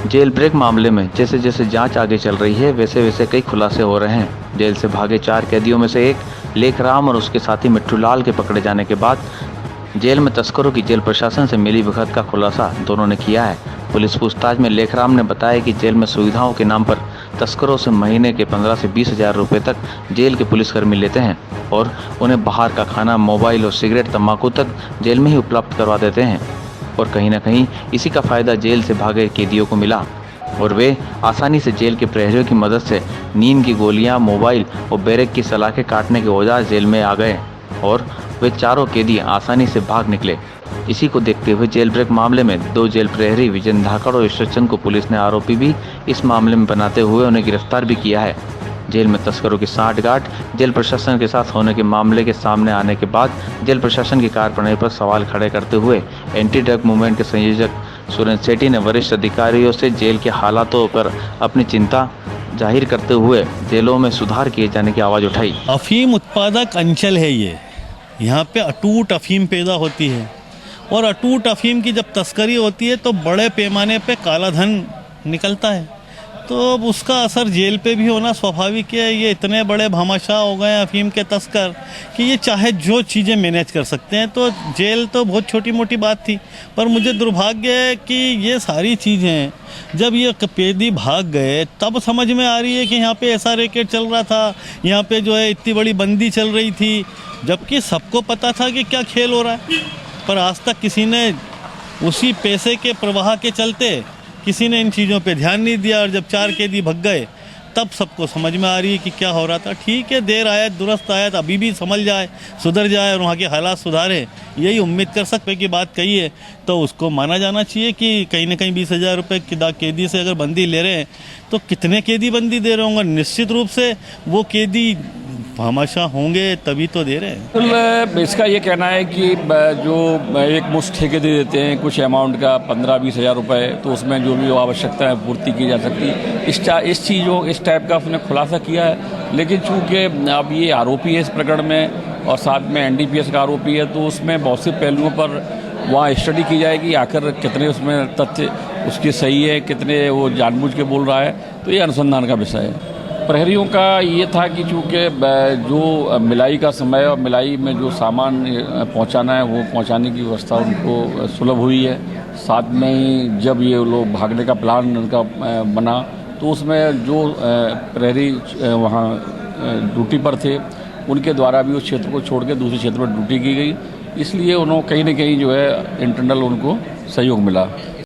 Jail break मामले में जैसे जैसे जांच आगे चल रही है वैसे वैसे कई खुलासे हो रहे हैं। जेल से भागे 4 कैदियों में से एक लेखराम और उसके साथी मिट्ठू लाल के पकड़े जाने के बाद जेल में तस्करों की जेल प्रशासन से मिली भगत का खुलासा दोनों ने किया है। पुलिस पूछताछ में लेखराम ने बताया कि जेल में सुविधाओं के नाम पर तस्करों से महीने के 15 से 20 हजार रुपये तक जेल के पुलिसकर्मी लेते हैं और उन्हें बाहर का खाना, मोबाइल और सिगरेट, तंबाकू तक जेल में ही उपलब्ध करवा देते हैं। और कहीं ना कहीं इसी का फायदा जेल से भागे कैदियों को मिला और वे आसानी से जेल के प्रहरियों की मदद से नींद की गोलियां, मोबाइल और बैरक की सलाखें काटने के औजार जेल में आ गए और वे चारों कैदी आसानी से भाग निकले। इसी को देखते हुए जेल ब्रेक मामले में 2 जेल प्रहरी विजय धाकड़ और ईश्वरचंद को पुलिस ने आरोपी भी इस मामले में बनाते हुए उन्हें गिरफ्तार भी किया है। जेल में तस्करों की सांठगांठ जेल प्रशासन के साथ होने के मामले के सामने आने के बाद जेल प्रशासन की कार्यप्रणाली पर सवाल खड़े करते हुए एंटी ड्रग मूवमेंट के संयोजक सुरेंद्र सेठी ने वरिष्ठ अधिकारियों से जेल के हालातों पर अपनी चिंता जाहिर करते हुए जेलों में सुधार किए जाने की आवाज़ उठाई। अफीम उत्पादक अंचल है ये, यहाँ पे अटूट अफीम पैदा होती है और अटूट अफीम की जब तस्करी होती है तो बड़े पैमाने पे काला धन निकलता है, तो अब उसका असर जेल पे भी होना स्वाभाविक है। ये इतने बड़े भामाशाह हो गए अफीम के तस्कर कि ये चाहे जो चीज़ें मैनेज कर सकते हैं, तो जेल तो बहुत छोटी मोटी बात थी। पर मुझे दुर्भाग्य है कि ये सारी चीज़ें जब ये कैदी भाग गए तब समझ में आ रही है कि यहाँ पे ऐसा रैकेट चल रहा था, यहाँ पे जो है इतनी बड़ी बंदी चल रही थी, जबकि सबको पता था कि क्या खेल हो रहा है। पर आज तक किसी ने उसी पैसे के प्रवाह के चलते किसी ने इन चीज़ों पे ध्यान नहीं दिया और जब 4 कैदी भग गए तब सबको समझ में आ रही है कि क्या हो रहा था। ठीक है, देर आयत दुरुस्त आयत, अभी भी संभल जाए, सुधर जाए और वहाँ के हालात सुधारे, यही उम्मीद कर सकते की बात कही है तो उसको माना जाना चाहिए कि कहीं ना कहीं 20,000 रुपये कैदी से अगर बंदी ले रहे हैं तो कितने कैदी बंदी दे रहे होंगे। निश्चित रूप से वो कैदी भामाशाह होंगे तभी तो दे रहे हैं। इसका ये कहना है कि जो एक मुश्त ठेके दे देते हैं कुछ अमाउंट का 15-20 हज़ार रुपये, तो उसमें जो भी आवश्यकता है पूर्ति की जा सकती है। इस टाइप का उसने खुलासा किया है। लेकिन चूँकि अब ये आरोपी है इस प्रकरण में और साथ में NDPS का आरोपी है, तो उसमें बहुत से पहलुओं पर वहाँ स्टडी की जाएगी आखिर कितने उसमें तथ्य उसके सही है, कितने वो जानबूझ के बोल रहा है, तो ये अनुसंधान का विषय है। प्रहरियों का ये था कि चूँकि जो मिलाई का समय और मिलाई में जो सामान पहुंचाना है वो पहुंचाने की व्यवस्था उनको सुलभ हुई है। साथ में ही जब ये लोग भागने का प्लान उनका बना तो उसमें जो प्रहरी वहाँ ड्यूटी पर थे उनके द्वारा भी उस क्षेत्र को छोड़ के दूसरे क्षेत्र पर ड्यूटी की गई, इसलिए उन्होंने कहीं ना कहीं जो है इंटरनल उनको सहयोग मिला।